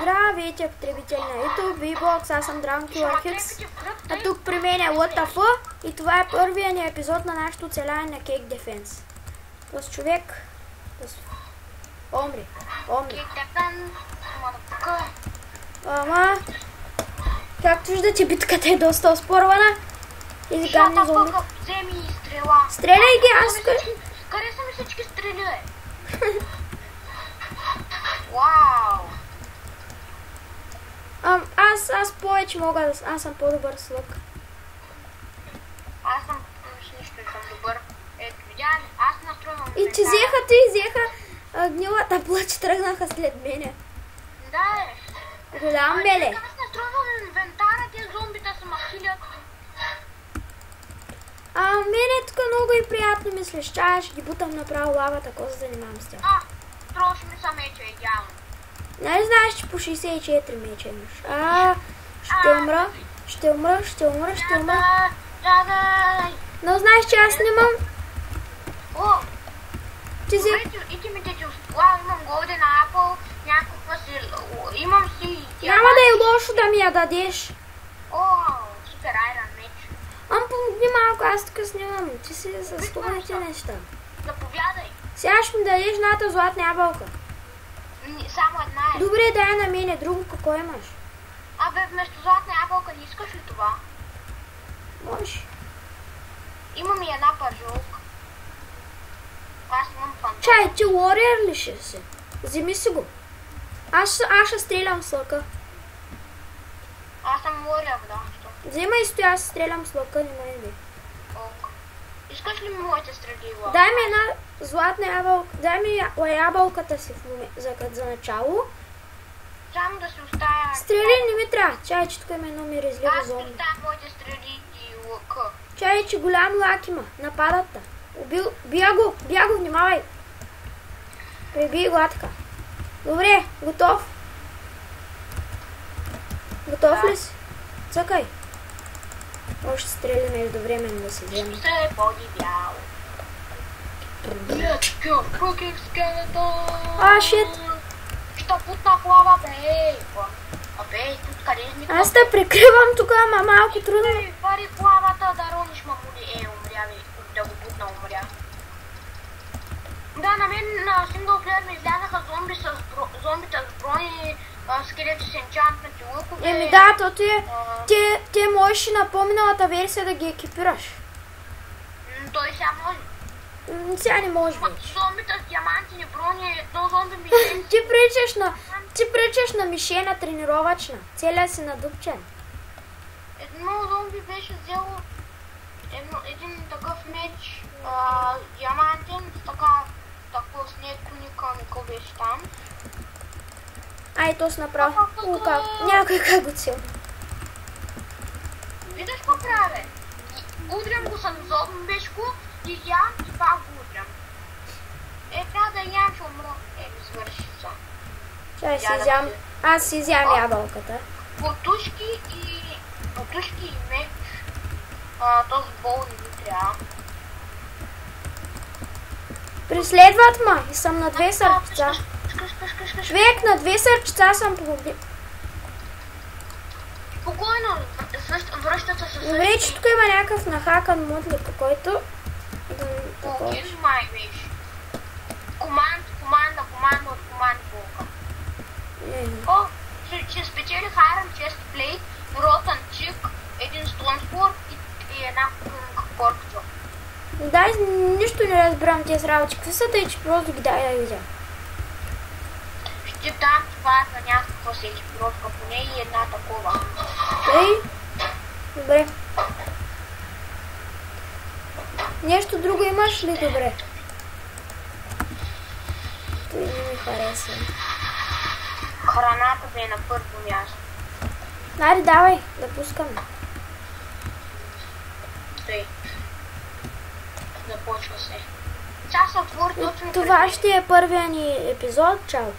Здравейте, потребители на YouTube, VBOX, аз съм DragonKillerHix, а тук при мен е WTF и това е първият ни епизод на нашето оцеляване на Cake Defense. Този човек... Умри. Ама... Както виждате, битката е доста оспорвана. И сега не зомби. Стреляй ги, аз... Къде са ми всички стрели, бе? Вау! Аз повече мога да... Аз съм по-добър с лък. Аз съм... нищо не съм добър. Ето, видя ли? Аз настройвам... И че взеха гнилата плъч, тръгнаха след мене. Да, е. Голям беле. Аз настройвам инвентара, тези зомбита са махилят. Мене тук много и приятно ми слеща, ще ги бутам направо лавата, ако се занимавам с тях. Троши ми са меча, идеално. Нали знаеш, че по 64 меча имаш? Ще умра. Но знаеш, че аз нямам... И ти ми тече имам Golden Apple, някаква си... Имам си... Няма да е лошо да ми я дадеш. Супер айрон меч. Помогни малко, аз тук снимам. Ти си с хубавите неща. Заповядай. Сега ще ми дадеш едната златна ябълка. Само една е. Добре, дай на мене. Друго какво имаш? Вместо златна ябълка не искаш ли това? Може. Имам и една пържолка. Аз имам фантом. Чай, ти warrior ли ще си? Вземи си го. Аз ще стрелям с лъка. Аз съм warrior, да. Вземай стоя, аз стрелям с лъка, не ме иди. Искаш ли ми моите стрели? Дай ми една златна ябълка. Дай ми ябълката си за начало. Само да се оставя... Стрели не ми трябва. Чай, че тук има едно миризливо зомби. Аз оставям моите стрели и лъка. Чай, че голям лак има. Нападат-та. Бия го, внимавай. Пребий го така. Добре, готов. Готов ли си? Цъкай. Още стрели междувременно да се вземе. Ще е по-дивяло. Let's go, fucking skeleton! Шит! Ще путна в лава, бей! Тут къде е никога? Аз те прикривам тук, ама малко трудно. Пари в лавата да рониш, мамули. Умря ми, да го путна, умря. Да, на мен на синглплеер ми излязаха зомбите с брони, скелети с енчантнати лукове. Да, то ти можеш и на по-миналата версия да ги екипираш. Той сега може. Сега не може вече. Зомбите с диамантини брони, едно зомби ми... Ти причаш на мишена тренировачна. Целия си надупчен. Едно зомби беше взело един такъв меч диамантен, такъв с нетуника, никой беше там. То си направо. Някой как го цел. Виждаш какво правя? Удрям го с зомбешко и ям и пак го удрям. Трябва да ям, че умра. Ми свърши са. Чай си изям. Аз си изям ябълката. Потушки и меч. Този бол не ми трябва. Преследват ма и съм на 2 сърчица. Човек, на 2 сърчица съм победил. Спокойно, връщат се със... Добре, че тук има някакъв нахакан мутлик, който... Логин май беше. Команда от команд болка. Ще спечели Iron Chest Plate, Rotten Chick, един Stone Sword и една коркчо. Дай, нищо не разбирам тези работи. Какви са тъй, че просто ги дай да видя. Ще дам това за някаква си екипировка, поне и една такова. Добре. Нещо друго имаш ли? Добре. Той не ми хареса. Храната бе на първо място. Найде, давай, да пускаме. Тъй. Започва се. Сега се отвори точно. Това ще е първия ни епизод. Чао!